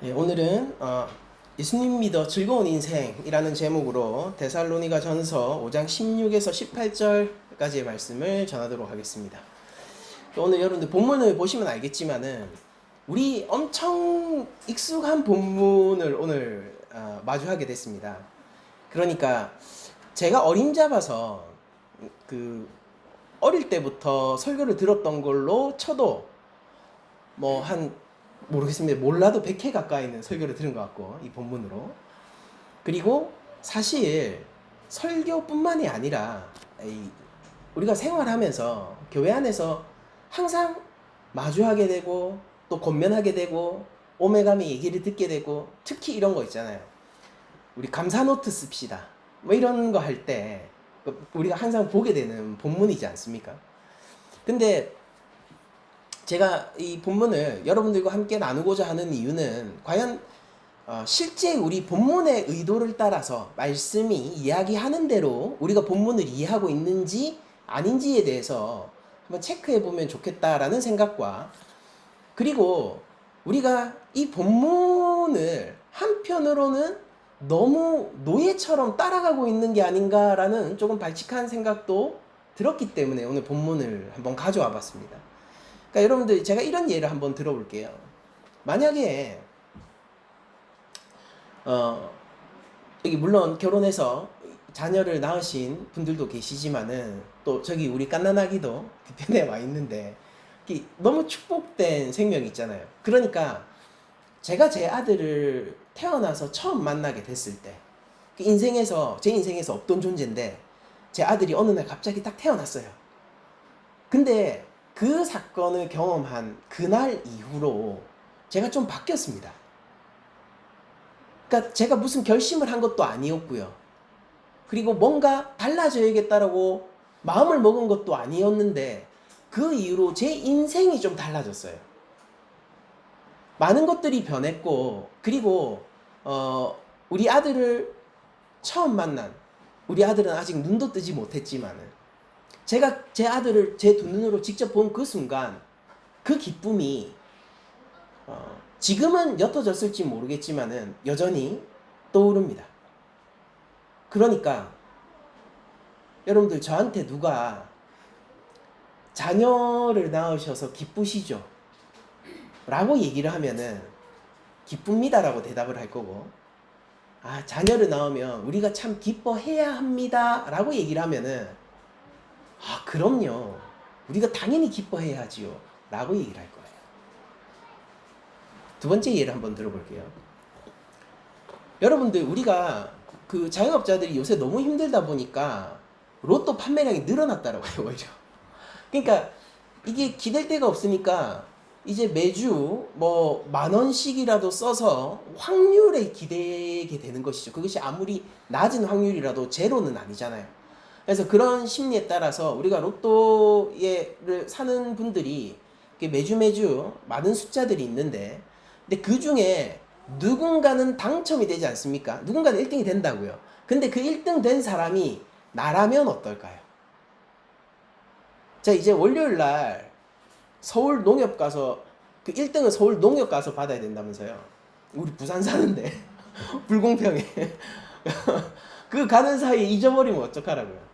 오늘은 예수님 믿어 즐거운 인생이라는 제목으로 데살로니가 전서 5장 16에서 18절까지의 말씀을 전하도록 하겠습니다. 오늘 여러분들 본문을 보시면 알겠지만은 우리 엄청 익숙한 본문을 오늘 마주하게 됐습니다. 그러니까 제가 어림잡아서 어릴 때부터 설교를 들었던 걸로 쳐도 모르겠습니다. 몰라도 100회 가까이는 설교를 들은 것 같고, 이 본문으로. 그리고 사실 설교뿐만이 아니라 우리가 생활하면서 교회 안에서 항상 마주하게 되고 또 권면하게 되고 오매가며 얘기를 듣게 되고, 특히 이런 거 있잖아요. 우리 감사 노트 씁시다. 이런 거 할 때 우리가 항상 보게 되는 본문이지 않습니까? 근데 제가 이 본문을 여러분들과 함께 나누고자 하는 이유는 과연 실제 우리 본문의 의도를 따라서 말씀이 이야기하는 대로 우리가 본문을 이해하고 있는지 아닌지에 대해서 한번 체크해 보면 좋겠다라는 생각과, 그리고 우리가 이 본문을 한편으로는 너무 노예처럼 따라가고 있는 게 아닌가라는 조금 발칙한 생각도 들었기 때문에 오늘 본문을 한번 가져와 봤습니다. 그러니까 여러분들, 제가 이런 예를 한번 들어볼게요. 만약에 여기 물론 결혼해서 자녀를 낳으신 분들도 계시지만은 또 저기 우리 깐나나기도 뒤편에 와 있는데 너무 축복된 생명이 있잖아요. 그러니까 제가 제 아들을 태어나서 처음 만나게 됐을 때 제 인생에서 없던 존재인데 제 아들이 어느 날 갑자기 딱 태어났어요. 근데 그 사건을 경험한 그날 이후로 제가 좀 바뀌었습니다. 그러니까 제가 무슨 결심을 한 것도 아니었고요. 그리고 뭔가 달라져야겠다라고 마음을 먹은 것도 아니었는데 그 이후로 제 인생이 좀 달라졌어요. 많은 것들이 변했고, 그리고 우리 아들을 처음 만난, 우리 아들은 아직 눈도 뜨지 못했지만은 제가 제 아들을 제 두 눈으로 직접 본 그 순간 그 기쁨이 지금은 옅어졌을지 모르겠지만은 여전히 떠오릅니다. 그러니까 여러분들, 저한테 누가 자녀를 낳으셔서 기쁘시죠? 라고 얘기를 하면은 기쁩니다라고 대답을 할 거고, 자녀를 낳으면 우리가 참 기뻐해야 합니다 라고 얘기를 하면은 그럼요, 우리가 당연히 기뻐해야지요 라고 얘기를 할 거예요. 두 번째 예를 한번 들어볼게요. 여러분들, 우리가 그 자영업자들이 요새 너무 힘들다 보니까 로또 판매량이 늘어났다라고요, 오히려. 그러니까 이게 기댈 데가 없으니까 이제 매주 10,000원씩이라도 써서 확률에 기대게 되는 것이죠. 그것이 아무리 낮은 확률이라도 제로는 아니잖아요. 그래서 그런 심리에 따라서 우리가 로또를 사는 분들이 매주 많은 숫자들이 있는데, 근데 그 중에 누군가는 당첨이 되지 않습니까? 누군가는 1등이 된다고요. 근데 그 1등 된 사람이 나라면 어떨까요? 자, 이제 월요일 날 서울 농협 가서, 그 1등은 서울 농협 가서 받아야 된다면서요. 우리 부산 사는데 불공평해. 그 가는 사이에 잊어버리면 어떡하라고요.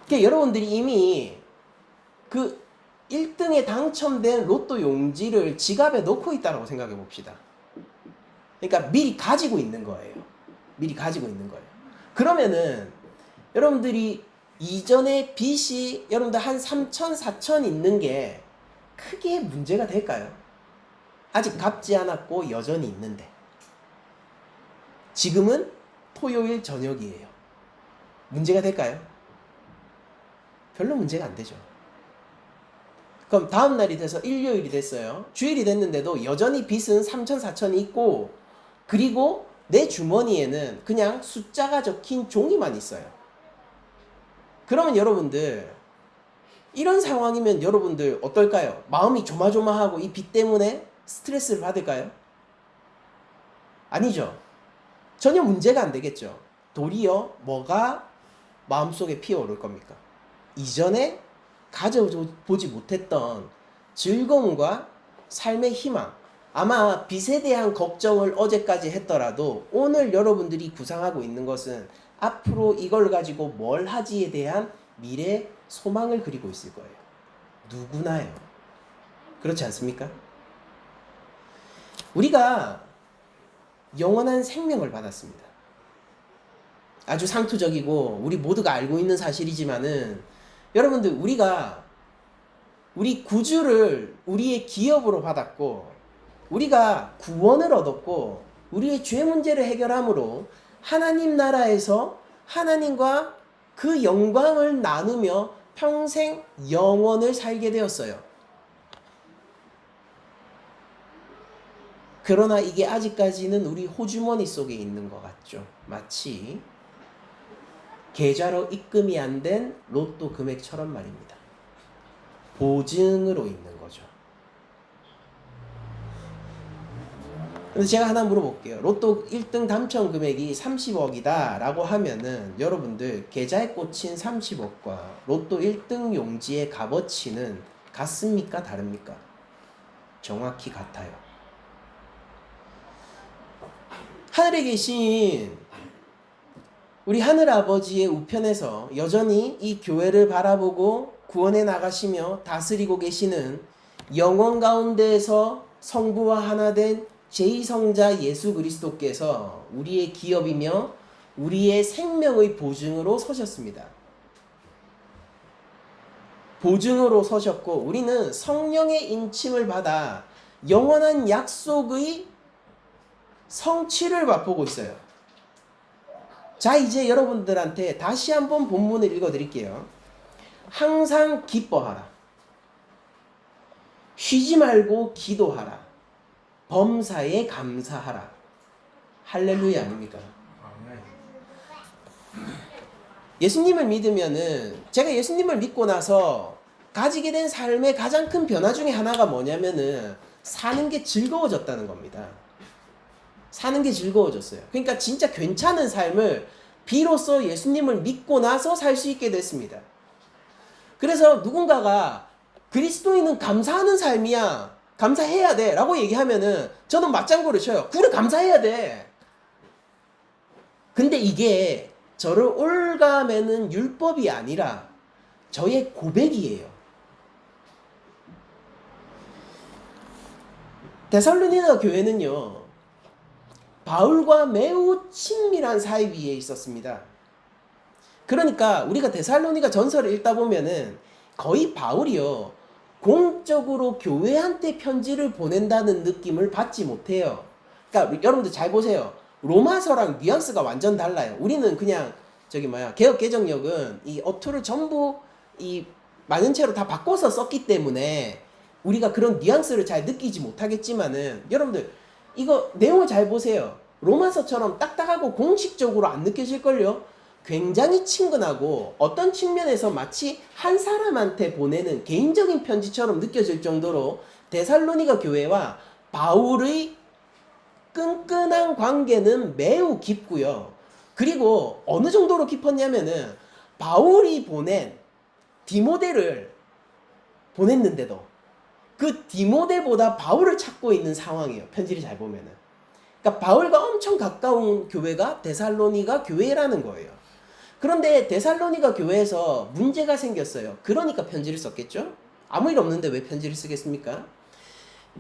그러니까 여러분들이 이미 그 1등에 당첨된 로또 용지를 지갑에 넣고 있다고 생각해 봅시다. 그러니까 미리 가지고 있는 거예요. 미리 가지고 있는 거예요. 그러면은 여러분들이 이전에 빚이 여러분들 한 3천, 4천 있는 게 크게 문제가 될까요? 아직 갚지 않았고 여전히 있는데. 지금은 토요일 저녁이에요. 문제가 될까요? 별로 문제가 안 되죠. 그럼 다음 날이 돼서 일요일이 됐어요. 주일이 됐는데도 여전히 빚은 3천, 4천이 있고, 그리고 내 주머니에는 그냥 숫자가 적힌 종이만 있어요. 그러면 여러분들, 이런 상황이면 여러분들 어떨까요? 마음이 조마조마하고 이 빚 때문에 스트레스를 받을까요? 아니죠. 전혀 문제가 안 되겠죠. 도리어 뭐가 마음속에 피어오를 겁니까? 이전에 가져보지 못했던 즐거움과 삶의 희망, 아마 빚에 대한 걱정을 어제까지 했더라도 오늘 여러분들이 구상하고 있는 것은 앞으로 이걸 가지고 뭘 하지에 대한 미래 소망을 그리고 있을 거예요. 누구나요. 그렇지 않습니까? 우리가 영원한 생명을 받았습니다. 아주 상투적이고 우리 모두가 알고 있는 사실이지만은 여러분들 우리가 우리 구주를 우리의 기업으로 받았고 우리가 구원을 얻었고 우리의 죄 문제를 해결함으로 하나님 나라에서 하나님과 그 영광을 나누며 평생 영원을 살게 되었어요. 그러나 이게 아직까지는 우리 호주머니 속에 있는 것 같죠. 마치 계좌로 입금이 안 된 로또 금액처럼 말입니다. 보증으로 있는 거죠. 그래서 제가 하나 물어볼게요. 로또 1등 당첨 금액이 30억이다 라고 하면은 여러분들 계좌에 꽂힌 30억과 로또 1등 용지의 값어치는 같습니까? 다릅니까? 정확히 같아요. 하늘에 계신 우리 하늘아버지의 우편에서 여전히 이 교회를 바라보고 구원해 나가시며 다스리고 계시는 영원 가운데에서 성부와 하나 된 제2성자 예수 그리스도께서 우리의 기업이며 우리의 생명의 보증으로 서셨습니다. 보증으로 서셨고 우리는 성령의 인침을 받아 영원한 약속의 성취를 맛보고 있어요. 자, 이제 여러분들한테 다시 한번 본문을 읽어드릴게요. 항상 기뻐하라. 쉬지 말고 기도하라. 범사에 감사하라. 할렐루야 아닙니까? 예수님을 믿으면은 제가 예수님을 믿고 나서 가지게 된 삶의 가장 큰 변화 중에 하나가 뭐냐면은 사는 게 즐거워졌다는 겁니다. 사는 게 즐거워졌어요. 그러니까 진짜 괜찮은 삶을 비로소 예수님을 믿고 나서 살 수 있게 됐습니다. 그래서 누군가가 그리스도인은 감사하는 삶이야. 감사해야 돼. 라고 얘기하면은 저는 맞장구를 쳐요. 그래, 감사해야 돼. 근데 이게 저를 올가매는 율법이 아니라 저의 고백이에요. 데살로니가 교회는요, 바울과 매우 친밀한 사이 위에 있었습니다. 그러니까 우리가 데살로니가 전서를 읽다 보면은 거의 바울이요, 공적으로 교회한테 편지를 보낸다는 느낌을 받지 못해요. 그러니까 여러분들 잘 보세요. 로마서랑 뉘앙스가 완전 달라요. 우리는 그냥 개역개정역은 이 어투를 전부 이 많은 채로 다 바꿔서 썼기 때문에 우리가 그런 뉘앙스를 잘 느끼지 못하겠지만은 여러분들 이거 내용을 잘 보세요. 로마서처럼 딱딱하고 공식적으로 안 느껴질걸요? 굉장히 친근하고 어떤 측면에서 마치 한 사람한테 보내는 개인적인 편지처럼 느껴질 정도로 데살로니가 교회와 바울의 끈끈한 관계는 매우 깊고요. 그리고 어느 정도로 깊었냐면은 바울이 보낸 디모데를 보냈는데도 그 디모데보다 바울을 찾고 있는 상황이에요. 편지를 잘 보면은. 그러니까 바울과 엄청 가까운 교회가 데살로니가 교회라는 거예요. 그런데 데살로니가 교회에서 문제가 생겼어요. 그러니까 편지를 썼겠죠? 아무 일 없는데 왜 편지를 쓰겠습니까?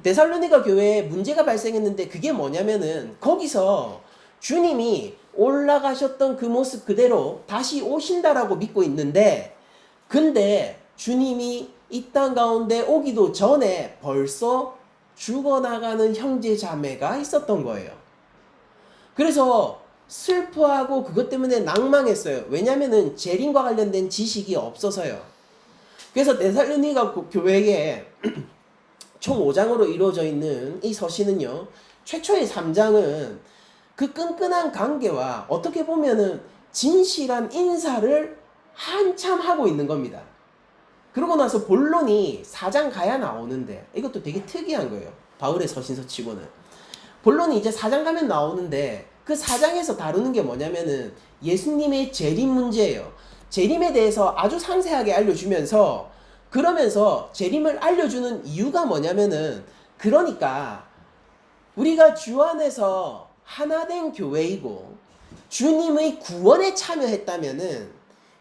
데살로니가 교회에 문제가 발생했는데 그게 뭐냐면은 거기서 주님이 올라가셨던 그 모습 그대로 다시 오신다라고 믿고 있는데 근데 주님이 이 땅 가운데 오기도 전에 벌써 죽어나가는 형제 자매가 있었던 거예요. 그래서 슬퍼하고 그것 때문에 낭망했어요. 왜냐면은 재림과 관련된 지식이 없어서요. 그래서 데살로니가 교회에 총 5장으로 이루어져 있는 이 서신은요, 최초의 3장은 그 끈끈한 관계와 어떻게 보면은 진실한 인사를 한참 하고 있는 겁니다. 그러고 나서 본론이 4장 가야 나오는데 이것도 되게 특이한 거예요. 바울의 서신서 치고는. 본론이 이제 4장 가면 나오는데 그 4장에서 다루는 게 뭐냐면은 예수님의 재림 문제예요. 재림에 대해서 아주 상세하게 알려주면서 그러면서 재림을 알려주는 이유가 뭐냐면은 그러니까 우리가 주 안에서 하나된 교회이고 주님의 구원에 참여했다면은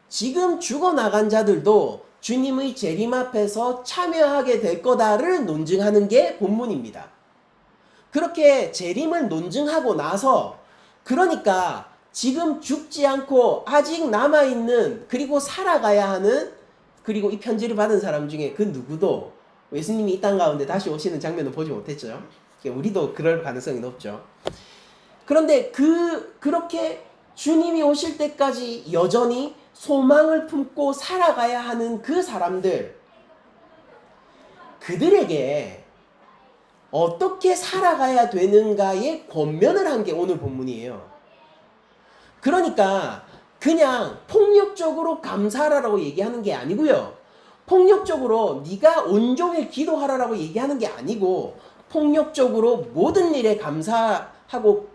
지금 죽어나간 자들도 주님의 재림 앞에서 참여하게 될 거다를 논증하는 게 본문입니다. 그렇게 재림을 논증하고 나서 그러니까 지금 죽지 않고 아직 남아있는 그리고 살아가야 하는 그리고 이 편지를 받은 사람 중에 그 누구도 예수님이 이 땅 가운데 다시 오시는 장면을 보지 못했죠. 우리도 그럴 가능성이 높죠. 그런데 그렇게 주님이 오실 때까지 여전히 소망을 품고 살아가야 하는 그 사람들, 그들에게 어떻게 살아가야 되는가에 권면을 한 게 오늘 본문이에요. 그러니까 그냥 폭력적으로 감사하라고 얘기하는 게 아니고요. 폭력적으로 네가 온종일 기도하라고 얘기하는 게 아니고 폭력적으로 모든 일에 감사하고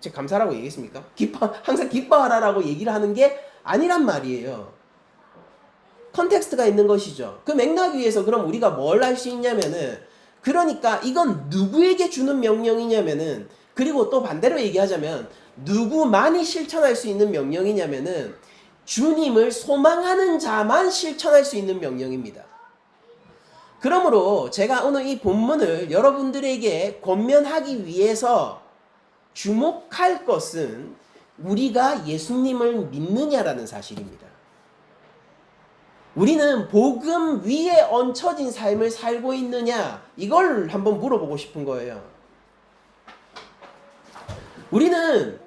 제가 감사라고 얘기했습니까? 항상 기뻐하라고 얘기를 하는 게 아니란 말이에요. 컨텍스트가 있는 것이죠. 그 맥락 위에서 그럼 우리가 뭘 할 수 있냐면은 그러니까 이건 누구에게 주는 명령이냐면은 그리고 또 반대로 얘기하자면 누구만이 실천할 수 있는 명령이냐면은 주님을 소망하는 자만 실천할 수 있는 명령입니다. 그러므로 제가 오늘 이 본문을 여러분들에게 권면하기 위해서 주목할 것은 우리가 예수님을 믿느냐라는 사실입니다. 우리는 복음 위에 얹혀진 삶을 살고 있느냐 이걸 한번 물어보고 싶은 거예요. 우리는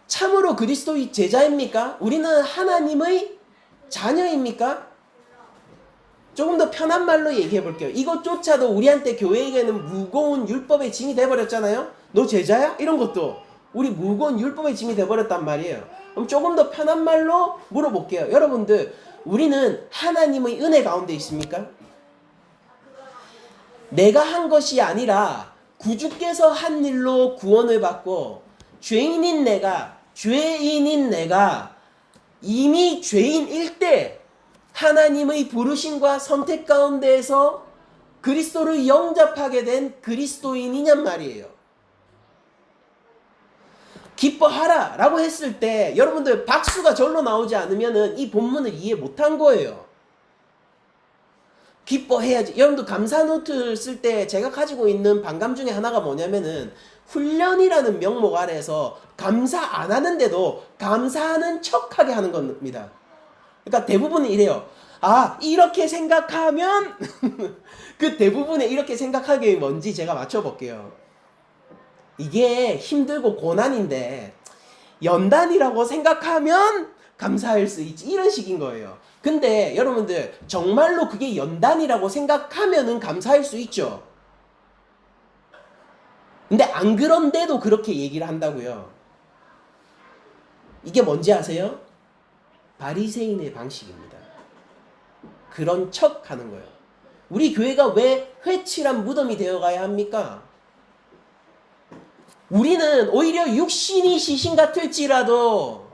참으로 그리스도의 제자입니까? 우리는 하나님의 자녀입니까? 조금 더 편한 말로 얘기해 볼게요. 이것조차도 우리한테 교회에게는 무거운 율법의 짐이 돼버렸잖아요. 너 제자야? 이런 것도 우리 무거운 율법의 짐이 돼버렸단 말이에요. 그럼 조금 더 편한 말로 물어볼게요. 여러분들 우리는 하나님의 은혜 가운데 있습니까? 내가 한 것이 아니라 구주께서 한 일로 구원을 받고 죄인인 내가 이미 죄인일 때 하나님의 부르심과 선택 가운데에서 그리스도를 영접하게 된 그리스도인이냔 말이에요. 기뻐하라 라고 했을 때 여러분들 박수가 절로 나오지 않으면 이 본문을 이해 못한 거예요. 기뻐해야지. 여러분들 감사 노트를 쓸 때 제가 가지고 있는 반감 중에 하나가 뭐냐면은 훈련이라는 명목 아래에서 감사 안 하는데도 감사하는 척하게 하는 겁니다. 그러니까 대부분은 이래요. 아, 이렇게 생각하면 그 대부분의 이렇게 생각하기 뭔지 제가 맞춰볼게요. 이게 힘들고 고난인데 연단이라고 생각하면 감사할 수 있지. 이런 식인 거예요. 근데 여러분들 정말로 그게 연단이라고 생각하면은 감사할 수 있죠. 근데 안 그런데도 그렇게 얘기를 한다고요. 이게 뭔지 아세요? 바리새인의 방식입니다. 그런 척 하는 거예요. 우리 교회가 왜 회칠한 무덤이 되어가야 합니까? 우리는 오히려 육신이 시신 같을지라도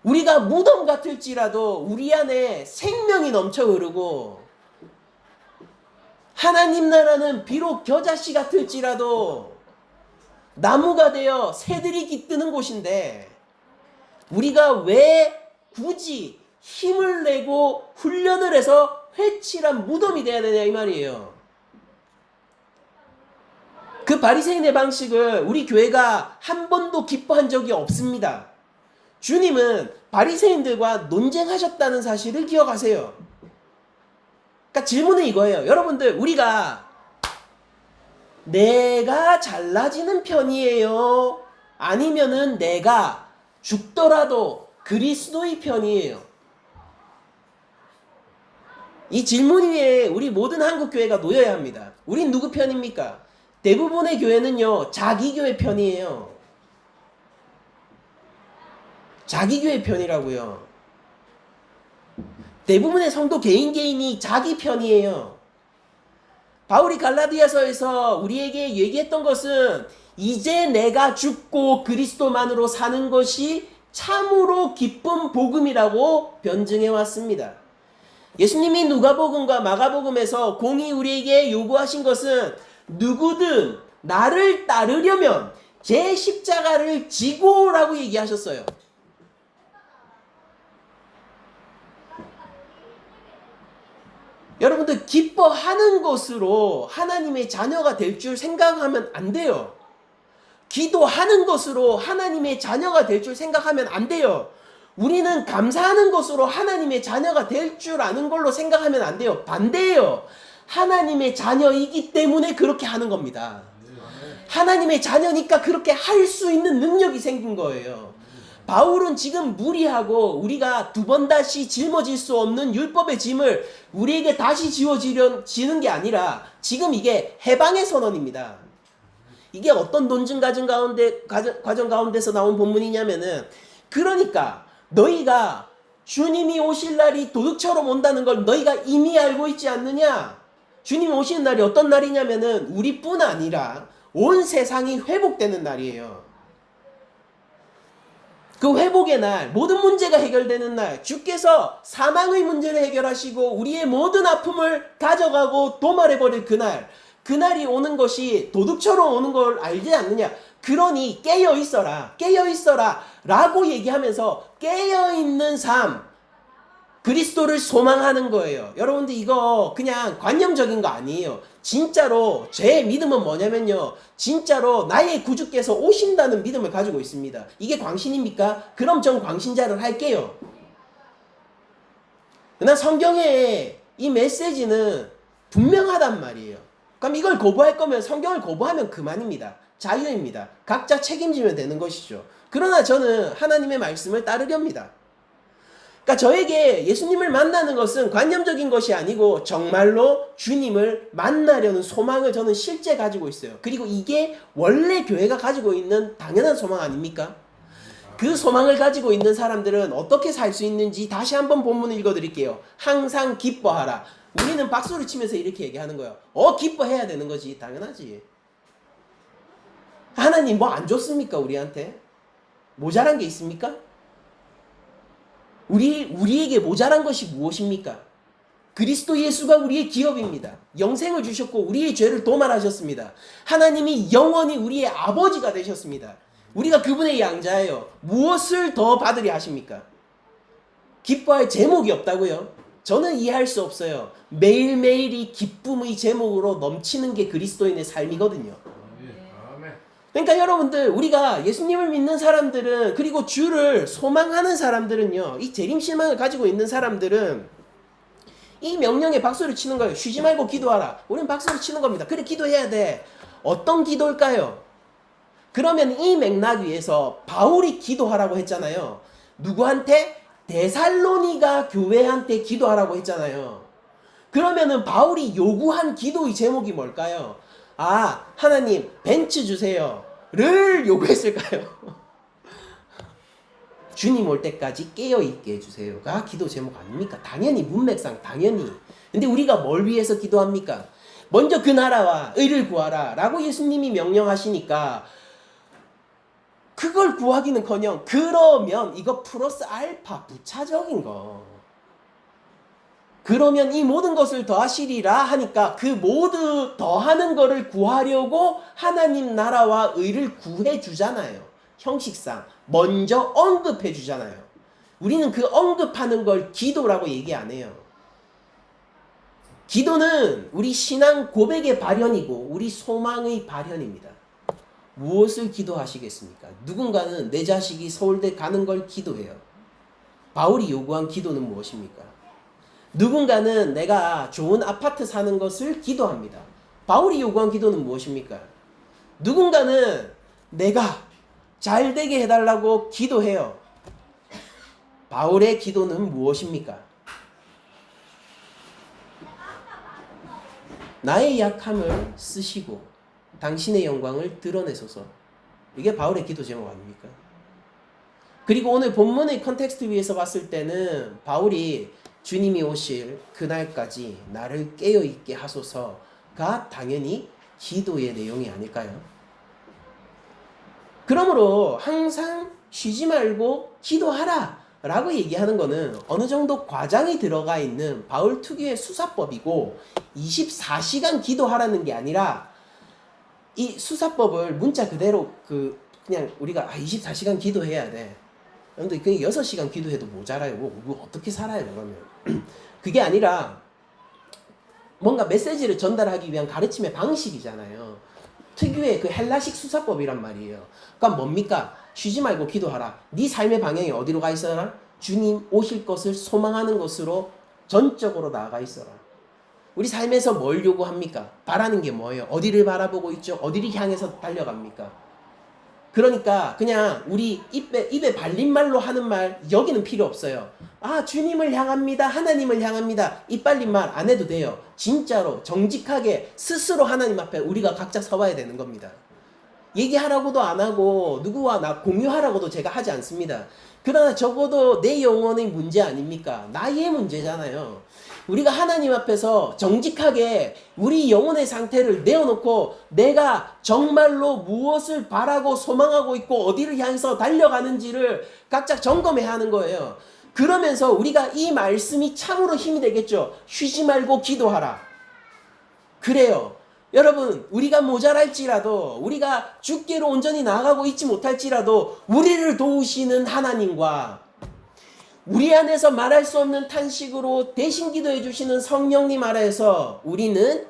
우리가 무덤 같을지라도 우리 안에 생명이 넘쳐 흐르고 하나님 나라는 비록 겨자씨 같을지라도 나무가 되어 새들이 깃드는 곳인데 우리가 왜 굳이 힘을 내고 훈련을 해서 회칠한 무덤이 돼야 되냐 이 말이에요. 그 바리새인의 방식을 우리 교회가 한 번도 기뻐한 적이 없습니다. 주님은 바리새인들과 논쟁하셨다는 사실을 기억하세요. 그러니까 질문은 이거예요. 여러분들 우리가 내가 잘나지는 편이에요? 아니면은 내가 죽더라도 그리스도의 편이에요? 이 질문 위에 우리 모든 한국교회가 놓여야 합니다. 우린 누구 편입니까? 대부분의 교회는요, 자기 교회 편이에요. 자기 교회 편이라고요. 대부분의 성도 개인이 자기 편이에요. 바울이 갈라디아서에서 우리에게 얘기했던 것은 이제 내가 죽고 그리스도만으로 사는 것이 참으로 기쁜 복음이라고 변증해 왔습니다. 예수님이 누가복음과 마가복음에서 공히 우리에게 요구하신 것은 누구든 나를 따르려면 제 십자가를 지고라고 얘기하셨어요. 여러분들 기뻐하는 것으로 하나님의 자녀가 될 줄 생각하면 안 돼요. 기도하는 것으로 하나님의 자녀가 될 줄 생각하면 안 돼요. 우리는 감사하는 것으로 하나님의 자녀가 될 줄 아는 걸로 생각하면 안 돼요. 반대예요. 하나님의 자녀이기 때문에 그렇게 하는 겁니다. 하나님의 자녀니까 그렇게 할 수 있는 능력이 생긴 거예요. 바울은 지금 무리하고 우리가 두 번 다시 짊어질 수 없는 율법의 짐을 우리에게 다시 지워지는 게 아니라 지금 이게 해방의 선언입니다. 이게 어떤 논증 과정 가운데서 나온 본문이냐면은, 그러니까 너희가 주님이 오실 날이 도둑처럼 온다는 걸 너희가 이미 알고 있지 않느냐? 주님이 오시는 날이 어떤 날이냐면은 우리뿐 아니라 온 세상이 회복되는 날이에요. 그 회복의 날, 모든 문제가 해결되는 날, 주께서 사망의 문제를 해결하시고 우리의 모든 아픔을 가져가고 도말해버릴 그날, 그날이 오는 것이 도둑처럼 오는 걸 알지 않느냐? 그러니 깨어있어라, 깨어있어라 라고 얘기하면서 깨어있는 삶, 그리스도를 소망하는 거예요. 여러분들 이거 그냥 관념적인 거 아니에요. 진짜로 제 믿음은 뭐냐면요, 진짜로 나의 구주께서 오신다는 믿음을 가지고 있습니다. 이게 광신입니까? 그럼 전 광신자를 할게요. 그러나 성경의 이 메시지는 분명하단 말이에요. 그럼 이걸 거부할 거면 성경을 거부하면 그만입니다. 자유입니다. 각자 책임지면 되는 것이죠. 그러나 저는 하나님의 말씀을 따르렵니다. 그러니까 저에게 예수님을 만나는 것은 관념적인 것이 아니고 정말로 주님을 만나려는 소망을 저는 실제 가지고 있어요. 그리고 이게 원래 교회가 가지고 있는 당연한 소망 아닙니까? 그 소망을 가지고 있는 사람들은 어떻게 살 수 있는지 다시 한번 본문을 읽어드릴게요. 항상 기뻐하라. 우리는 박수를 치면서 이렇게 얘기하는 거예요. 기뻐해야 되는 거지. 당연하지. 하나님 뭐 안 줬습니까? 우리한테? 모자란 게 있습니까? 우리에게 모자란 것이 무엇입니까? 그리스도 예수가 우리의 기업입니다. 영생을 주셨고 우리의 죄를 도말하셨습니다. 하나님이 영원히 우리의 아버지가 되셨습니다. 우리가 그분의 양자예요. 무엇을 더 받으려 하십니까? 기뻐할 제목이 없다고요? 저는 이해할 수 없어요. 매일매일이 기쁨의 제목으로 넘치는 게 그리스도인의 삶이거든요. 그러니까 여러분들, 우리가 예수님을 믿는 사람들은, 그리고 주를 소망하는 사람들은요, 이 재림신망을 가지고 있는 사람들은 이 명령에 박수를 치는 거예요. 쉬지 말고 기도하라. 우리는 박수를 치는 겁니다. 그래, 기도해야 돼. 어떤 기도일까요? 그러면 이 맥락 위에서 바울이 기도하라고 했잖아요. 누구한테? 데살로니가 교회한테 기도하라고 했잖아요. 그러면은 바울이 요구한 기도의 제목이 뭘까요? 하나님 벤츠 주세요 를 요구했을까요? 주님 올 때까지 깨어있게 해주세요가 기도 제목 아닙니까? 당연히 문맥상 당연히. 근데 우리가 뭘 위해서 기도합니까? 먼저 그 나라와 의를 구하라 라고 예수님이 명령하시니까 그걸 구하기는커녕 그러면 이거 플러스 알파 부차적인 거, 그러면 이 모든 것을 더하시리라 하니까 그 모두 더하는 거를 구하려고 하나님 나라와 의를 구해 주잖아요. 형식상 먼저 언급해 주잖아요. 우리는 그 언급하는 걸 기도라고 얘기 안 해요. 기도는 우리 신앙 고백의 발현이고 우리 소망의 발현입니다. 무엇을 기도하시겠습니까? 누군가는 내 자식이 서울대 가는 걸 기도해요. 바울이 요구한 기도는 무엇입니까? 누군가는 내가 좋은 아파트 사는 것을 기도합니다. 바울이 요구한 기도는 무엇입니까? 누군가는 내가 잘 되게 해달라고 기도해요. 바울의 기도는 무엇입니까? 나의 약함을 쓰시고 당신의 영광을 드러내소서. 이게 바울의 기도 제목 아닙니까? 그리고 오늘 본문의 컨텍스트 위에서 봤을 때는 바울이 주님이 오실 그날까지 나를 깨어있게 하소서가 당연히 기도의 내용이 아닐까요? 그러므로 항상 쉬지 말고 기도하라 라고 얘기하는 거는 어느 정도 과장이 들어가 있는 바울 특유의 수사법이고 24시간 기도하라는 게 아니라 이 수사법을 문자 그대로 그냥 우리가 24시간 기도해야 돼. 여러분들 그 6시간 기도해도 모자라요. 뭐 어떻게 살아요 그러면. 그게 아니라 뭔가 메시지를 전달하기 위한 가르침의 방식이잖아요. 특유의 그 헬라식 수사법이란 말이에요. 그러니까 뭡니까? 쉬지 말고 기도하라. 네 삶의 방향이 어디로 가 있어라? 주님 오실 것을 소망하는 것으로 전적으로 나아가 있어라. 우리 삶에서 뭘 요구합니까? 바라는 게 뭐예요? 어디를 바라보고 있죠? 어디를 향해서 달려갑니까? 그러니까 그냥 우리 입에 발린 말로 하는 말 여기는 필요 없어요. 아, 주님을 향합니다. 하나님을 향합니다. 입 발린 말 안 해도 돼요. 진짜로 정직하게 스스로 하나님 앞에 우리가 각자 서봐야 되는 겁니다. 얘기하라고도 안 하고 누구와 나 공유하라고도 제가 하지 않습니다. 그러나 적어도 내 영혼의 문제 아닙니까? 나의 문제잖아요. 우리가 하나님 앞에서 정직하게 우리 영혼의 상태를 내어놓고 내가 정말로 무엇을 바라고 소망하고 있고 어디를 향해서 달려가는지를 각자 점검해야 하는 거예요. 그러면서 우리가 이 말씀이 참으로 힘이 되겠죠. 쉬지 말고 기도하라. 그래요. 여러분, 우리가 모자랄지라도 우리가 주께로 온전히 나아가고 있지 못할지라도 우리를 도우시는 하나님과 우리 안에서 말할 수 없는 탄식으로 대신 기도해 주시는 성령님 아래에서 우리는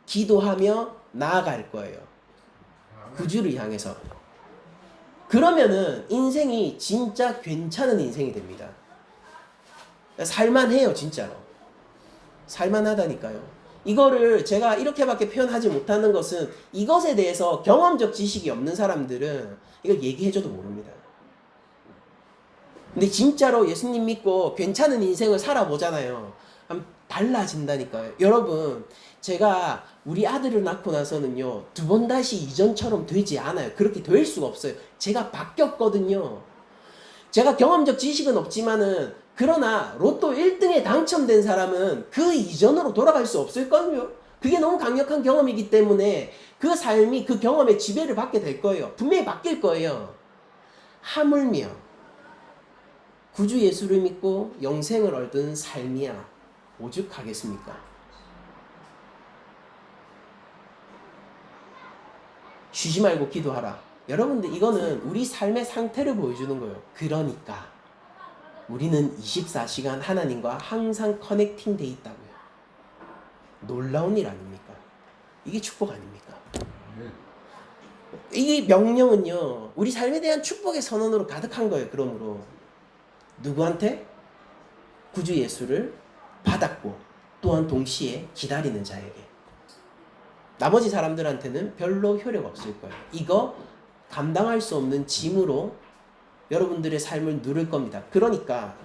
기도하며 나아갈 거예요. 구주를 향해서. 그러면은 인생이 진짜 괜찮은 인생이 됩니다. 살만해요, 진짜로. 살만하다니까요. 이거를 제가 이렇게밖에 표현하지 못하는 것은 이것에 대해서 경험적 지식이 없는 사람들은 이걸 얘기해줘도 모릅니다. 근데 진짜로 예수님 믿고 괜찮은 인생을 살아보잖아요. 달라진다니까요. 여러분, 제가 우리 아들을 낳고 나서는요, 2번 다시 이전처럼 되지 않아요. 그렇게 될 수가 없어요. 제가 바뀌었거든요. 제가 경험적 지식은 없지만은, 그러나 로또 1등에 당첨된 사람은 그 이전으로 돌아갈 수 없을걸요. 그게 너무 강력한 경험이기 때문에 그 삶이 그 경험의 지배를 받게 될 거예요. 분명히 바뀔 거예요. 하물며 구주 예수를 믿고 영생을 얻은 삶이야 오죽하겠습니까? 쉬지 말고 기도하라. 여러분들 이거는 우리 삶의 상태를 보여주는 거예요. 그러니까 우리는 24시간 하나님과 항상 커넥팅 돼 있다고요. 놀라운 일 아닙니까? 이게 축복 아닙니까? 이 명령은요, 우리 삶에 대한 축복의 선언으로 가득한 거예요. 그러므로 누구한테? 구주 예수를 받았고 또한 동시에 기다리는 자에게. 나머지 사람들한테는 별로 효력 없을 거예요. 이거 감당할 수 없는 짐으로 여러분들의 삶을 누를 겁니다. 그러니까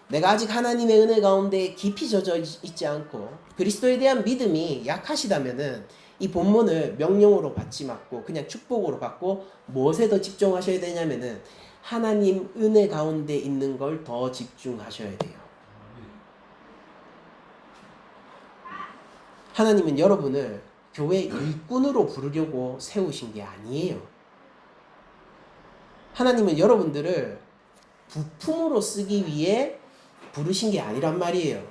내가 아직 하나님의 은혜 가운데 깊이 젖어 있지 않고 그리스도에 대한 믿음이 약하시다면은 이 본문을 명령으로 받지 말고 그냥 축복으로 받고 무엇에 더 집중하셔야 되냐면은 하나님 은혜 가운데 있는 걸 더 집중하셔야 돼요. 하나님은 여러분을 교회 일꾼으로 부르려고 세우신 게 아니에요. 하나님은 여러분들을 부품으로 쓰기 위해 부르신 게 아니란 말이에요.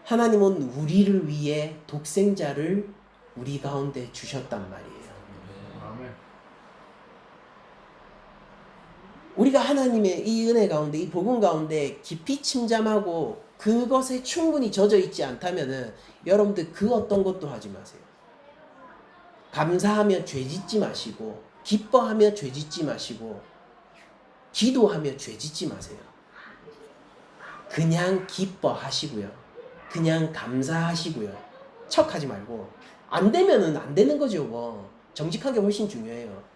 하나님은 우리를 위해 독생자를 우리 가운데 주셨단 말이에요. 우리가 하나님의 이 은혜 가운데, 이 복음 가운데 깊이 침잠하고 그것에 충분히 젖어 있지 않다면은 여러분들 그 어떤 것도 하지 마세요. 감사하며 죄짓지 마시고, 기뻐하며 죄짓지 마시고, 기도하며 죄짓지 마세요. 그냥 기뻐하시고요. 그냥 감사하시고요. 척하지 말고. 안 되면은 안 되는 거죠, 뭐. 정직한 게 훨씬 중요해요.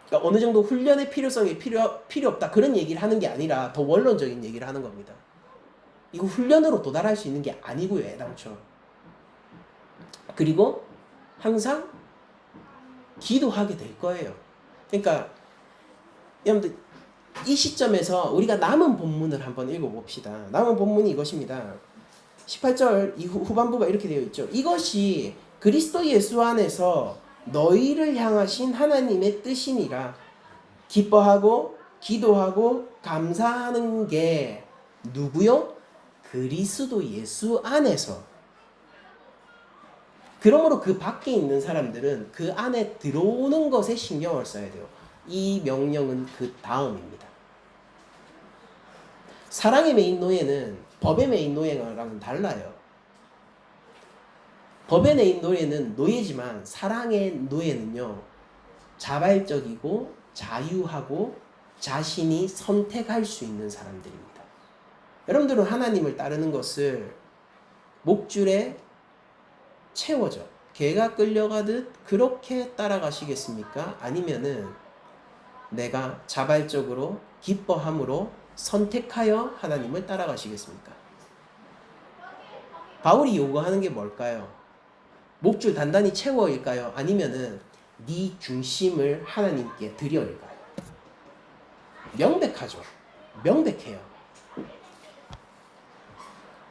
그러니까 어느 정도 훈련의 필요성이 필요 없다. 그런 얘기를 하는 게 아니라 더 원론적인 얘기를 하는 겁니다. 이거 훈련으로 도달할 수 있는 게 아니고요, 애당초. 그리고 항상 기도하게 될 거예요. 그러니까 여러분들 이 시점에서 우리가 남은 본문을 한번 읽어봅시다. 남은 본문이 이것입니다. 18절 이후 후반부가 이렇게 되어 있죠. 이것이 그리스도 예수 안에서 너희를 향하신 하나님의 뜻이니라. 기뻐하고 기도하고 감사하는 게 누구요? 그리스도 예수 안에서. 그러므로 그 밖에 있는 사람들은 그 안에 들어오는 것에 신경을 써야 돼요. 이 명령은 그 다음입니다. 사랑의 메인 노예는 법의 메인 노예랑은 달라요. 법의 메인 노예는 노예지만 사랑의 노예는요, 자발적이고 자유하고 자신이 선택할 수 있는 사람들입니다. 여러분들은 하나님을 따르는 것을 목줄에 채워져 개가 끌려가듯 그렇게 따라가시겠습니까? 아니면은 내가 자발적으로 기뻐함으로 선택하여 하나님을 따라가시겠습니까? 바울이 요구하는 게 뭘까요? 목줄 단단히 채워일까요? 아니면은 네 중심을 하나님께 드려일까요? 명백하죠. 명백해요.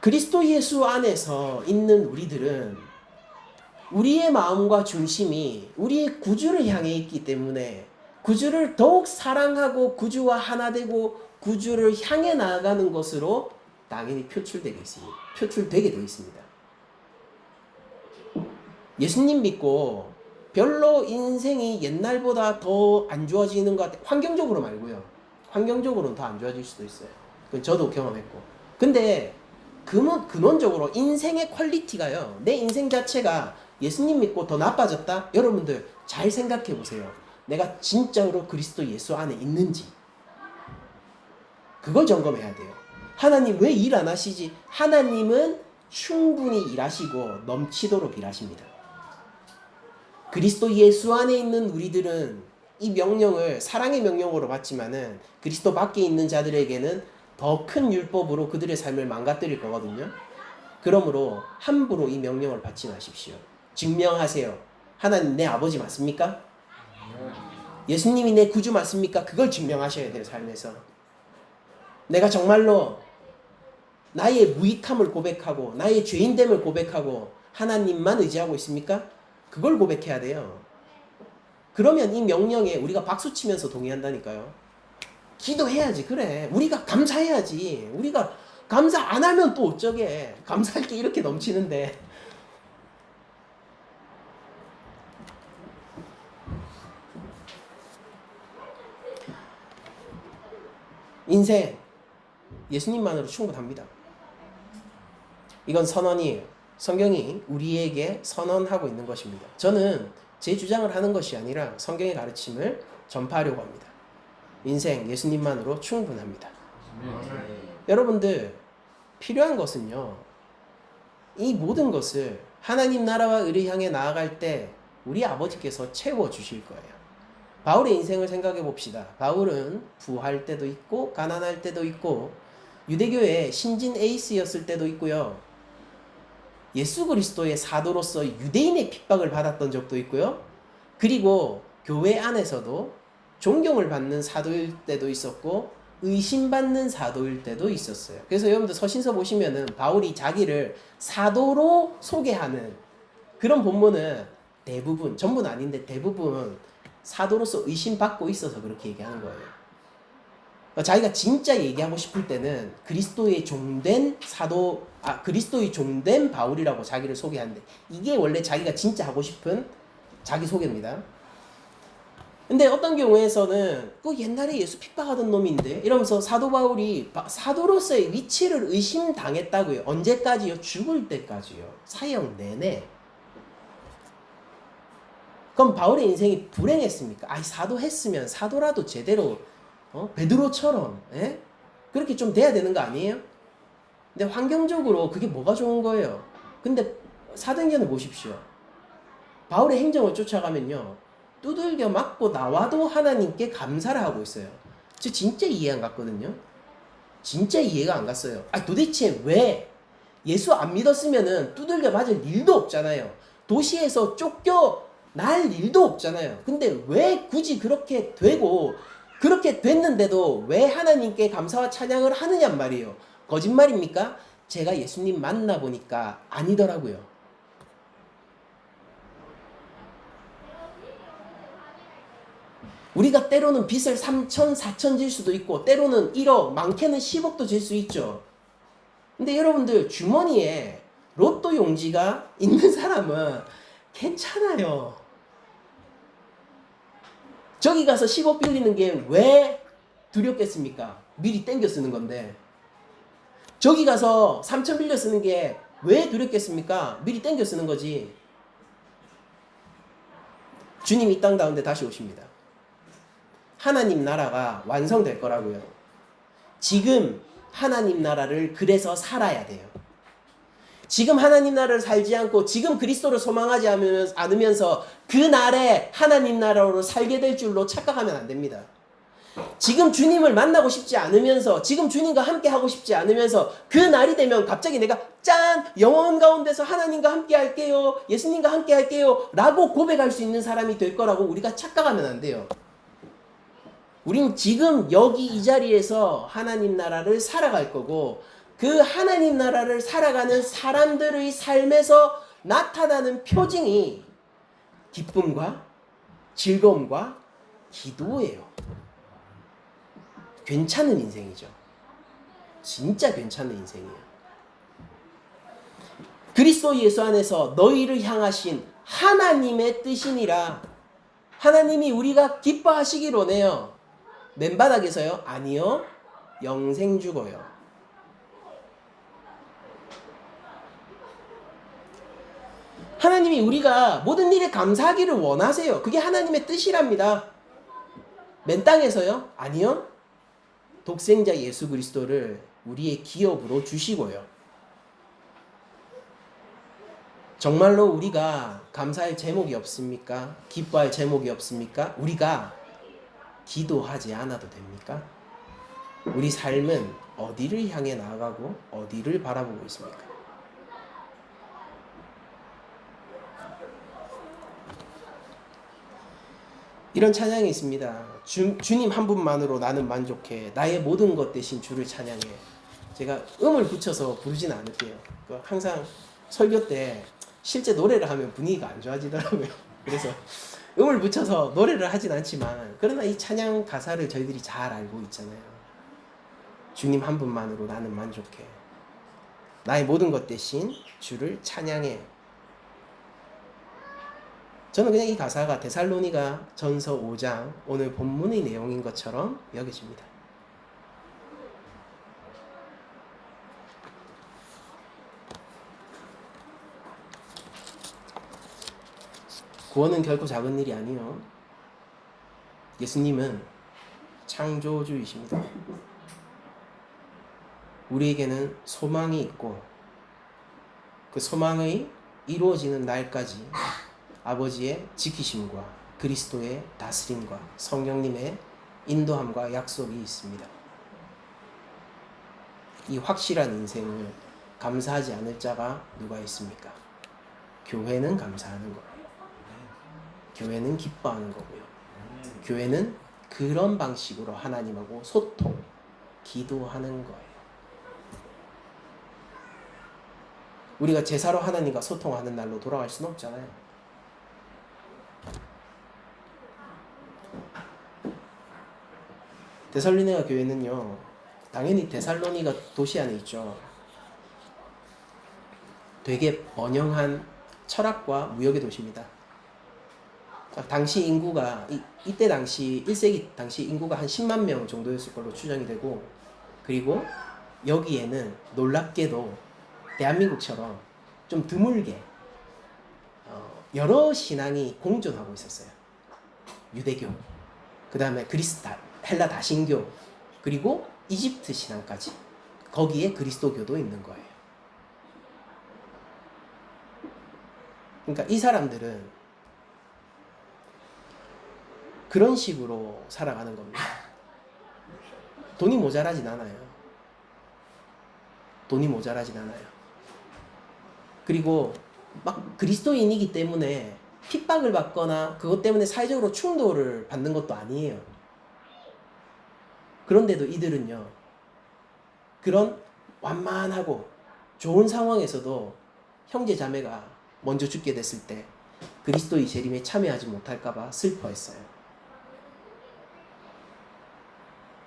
그리스도 예수 안에서 있는 우리들은 우리의 마음과 중심이 우리의 구주를 향해 있기 때문에 구주를 더욱 사랑하고 구주와 하나 되고 구주를 향해 나아가는 것으로 당연히 표출되게 되어 있습니다. 예수님 믿고 별로 인생이 옛날보다 더 안 좋아지는 것 같아요. 환경적으로 말고요. 환경적으로는 더 안 좋아질 수도 있어요. 그건 저도 경험했고. 근데 근원적으로 인생의 퀄리티가요. 내 인생 자체가 예수님 믿고 더 나빠졌다? 여러분들 잘 생각해 보세요. 내가 진짜로 그리스도 예수 안에 있는지. 그걸 점검해야 돼요. 하나님 왜 일 안 하시지? 하나님은 충분히 일하시고 넘치도록 일하십니다. 그리스도 예수 안에 있는 우리들은 이 명령을 사랑의 명령으로 받지만은 그리스도 밖에 있는 자들에게는 더 큰 율법으로 그들의 삶을 망가뜨릴 거거든요. 그러므로 함부로 이 명령을 받지 마십시오. 증명하세요. 하나님 내 아버지 맞습니까? 예수님이 내 구주 맞습니까? 그걸 증명하셔야 돼요. 삶에서. 내가 정말로 나의 무익함을 고백하고 나의 죄인됨을 고백하고 하나님만 의지하고 있습니까? 그걸 고백해야 돼요. 그러면 이 명령에 우리가 박수치면서 동의한다니까요. 기도해야지. 그래. 우리가 감사해야지. 우리가 감사 안 하면 또 어쩌게. 감사할 게 이렇게 넘치는데. 인생 예수님만으로 충분합니다. 이건 선언이에요. 성경이 우리에게 선언하고 있는 것입니다. 저는 제 주장을 하는 것이 아니라 성경의 가르침을 전파하려고 합니다. 인생 예수님만으로 충분합니다. 여러분들 필요한 것은요, 이 모든 것을 하나님 나라와 의를 향해 나아갈 때 우리 아버지께서 채워주실 거예요. 바울의 인생을 생각해 봅시다. 바울은 부할 때도 있고 가난할 때도 있고 유대교의 신진 에이스였을 때도 있고요. 예수 그리스도의 사도로서 유대인의 핍박을 받았던 적도 있고요. 그리고 교회 안에서도 존경을 받는 사도일 때도 있었고 의심받는 사도일 때도 있었어요. 그래서 여러분들 서신서 보시면은 바울이 자기를 사도로 소개하는 그런 본문은 대부분, 전부는 아닌데 대부분 사도로서 의심받고 있어서 그렇게 얘기하는 거예요. 자기가 진짜 얘기하고 싶을 때는 그리스도의 종된 사도, 그리스도의 종된 바울이라고 자기를 소개하는데 이게 원래 자기가 진짜 하고 싶은 자기 소개입니다. 근데 어떤 경우에서는 그 옛날에 예수 핍박하던 놈인데 이러면서 사도 바울이 사도로서의 위치를 의심당했다고요. 언제까지요? 죽을 때까지요. 사형 내내. 그럼 바울의 인생이 불행했습니까? 사도 했으면 사도라도 제대로 베드로처럼 그렇게 좀 돼야 되는 거 아니에요? 근데 환경적으로 그게 뭐가 좋은 거예요? 근데 사도행전을 보십시오. 바울의 행정을 쫓아가면요. 두들겨 맞고 나와도 하나님께 감사를 하고 있어요. 저 진짜 이해 안 갔거든요. 진짜 이해가 안 갔어요. 도대체 왜 예수 안 믿었으면은 두들겨 맞을 일도 없잖아요. 도시에서 쫓겨날 일도 없잖아요. 근데 왜 굳이 그렇게 되고 그렇게 됐는데도 왜 하나님께 감사와 찬양을 하느냔 말이에요. 거짓말입니까? 제가 예수님 만나보니까 아니더라고요. 우리가 때로는 빚을 3천, 4천 질 수도 있고 때로는 1억, 많게는 10억도 질 수 있죠. 근데 여러분들 주머니에 로또 용지가 있는 사람은 괜찮아요. 저기 가서 10억 빌리는 게 왜 두렵겠습니까? 미리 땡겨 쓰는 건데. 저기 가서 3천 빌려 쓰는 게 왜 두렵겠습니까? 미리 땡겨 쓰는 거지. 주님 이 땅 가운데 다시 오십니다. 하나님 나라가 완성될 거라고요. 지금 하나님 나라를 그래서 살아야 돼요. 지금 하나님 나라를 살지 않고 지금 그리스도를 소망하지 않으면서 그 날에 하나님 나라로 살게 될 줄로 착각하면 안 됩니다. 지금 주님을 만나고 싶지 않으면서 지금 주님과 함께 하고 싶지 않으면서 그 날이 되면 갑자기 내가 짠! 영원 가운데서 하나님과 함께 할게요. 예수님과 함께 할게요. 라고 고백할 수 있는 사람이 될 거라고 우리가 착각하면 안 돼요. 우린 지금 여기 이 자리에서 하나님 나라를 살아갈 거고 그 하나님 나라를 살아가는 사람들의 삶에서 나타나는 표징이 기쁨과 즐거움과 기도예요. 괜찮은 인생이죠. 진짜 괜찮은 인생이에요. 그리스도 예수 안에서 너희를 향하신 하나님의 뜻이니라. 하나님이 우리가 기뻐하시길 원해요. 맨바닥에서요? 아니요. 영생 주고요. 하나님이 우리가 모든 일에 감사하기를 원하세요. 그게 하나님의 뜻이랍니다. 맨 땅에서요? 아니요. 독생자 예수 그리스도를 우리의 기업으로 주시고요. 정말로 우리가 감사할 제목이 없습니까? 기뻐할 제목이 없습니까? 우리가 기도하지 않아도 됩니까? 우리 삶은 어디를 향해 나아가고 어디를 바라보고 있습니까? 이런 찬양이 있습니다. 주님 한 분만으로 나는 만족해. 나의 모든 것 대신 주를 찬양해. 제가 음을 붙여서 부르진 않을게요. 항상 설교 때 실제 노래를 하면 분위기가 안 좋아지더라고요. 그래서 음을 붙여서 노래를 하진 않지만 그러나 이 찬양 가사를 저희들이 잘 알고 있잖아요. 주님 한 분만으로 나는 만족해. 나의 모든 것 대신 주를 찬양해. 저는 그냥 이 가사가 데살로니가 전서 5장 오늘 본문의 내용인 것처럼 여겨집니다. 구원은 결코 작은 일이 아니요. 예수님은 창조주이십니다. 우리에게는 소망이 있고 그 소망의 이루어지는 날까지 아버지의 지키심과 그리스도의 다스림과 성령님의 인도함과 약속이 있습니다. 이 확실한 인생을 감사하지 않을 자가 누가 있습니까? 교회는 감사하는 거예요. 교회는 기뻐하는 거고요. 교회는 그런 방식으로 하나님하고 소통, 기도하는 거예요. 우리가 제사로 하나님과 소통하는 날로 돌아갈 수는 없잖아요. 데살로니가 교회는요, 당연히 데살로니가 도시 안에 있죠. 되게 번영한 철학과 무역의 도시입니다. 당시 인구가 이때 당시 1세기 당시 인구가 한 10만 명 정도였을 걸로 추정이 되고, 그리고 여기에는 놀랍게도 대한민국처럼 좀 드물게 여러 신앙이 공존하고 있었어요. 유대교, 그 다음에 헬라 다신교, 그리고 이집트 신앙까지. 거기에 그리스도교도 있는 거예요. 그러니까 이 사람들은 그런 식으로 살아가는 겁니다. 돈이 모자라진 않아요. 돈이 모자라진 않아요. 그리고 막 그리스도인이기 때문에 핍박을 받거나 그것 때문에 사회적으로 충돌을 받는 것도 아니에요. 그런데도 이들은요, 그런 완만하고 좋은 상황에서도 형제 자매가 먼저 죽게 됐을 때 그리스도의 재림에 참여하지 못할까봐 슬퍼했어요.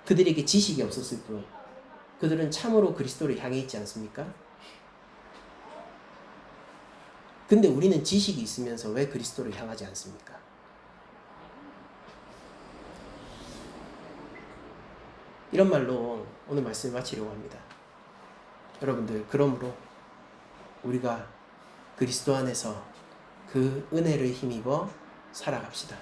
그들에게 지식이 없었을 뿐 그들은 참으로 그리스도를 향해 있지 않습니까? 근데 우리는 지식이 있으면서 왜 그리스도를 향하지 않습니까? 이런 말로 오늘 말씀을 마치려고 합니다. 여러분들, 그러므로 우리가 그리스도 안에서 그 은혜를 힘입어 살아갑시다.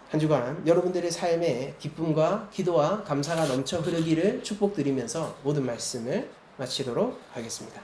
한 주간 여러분들의 삶에 기쁨과 기도와 감사가 넘쳐 흐르기를 축복드리면서 모든 말씀을 마치도록 하겠습니다.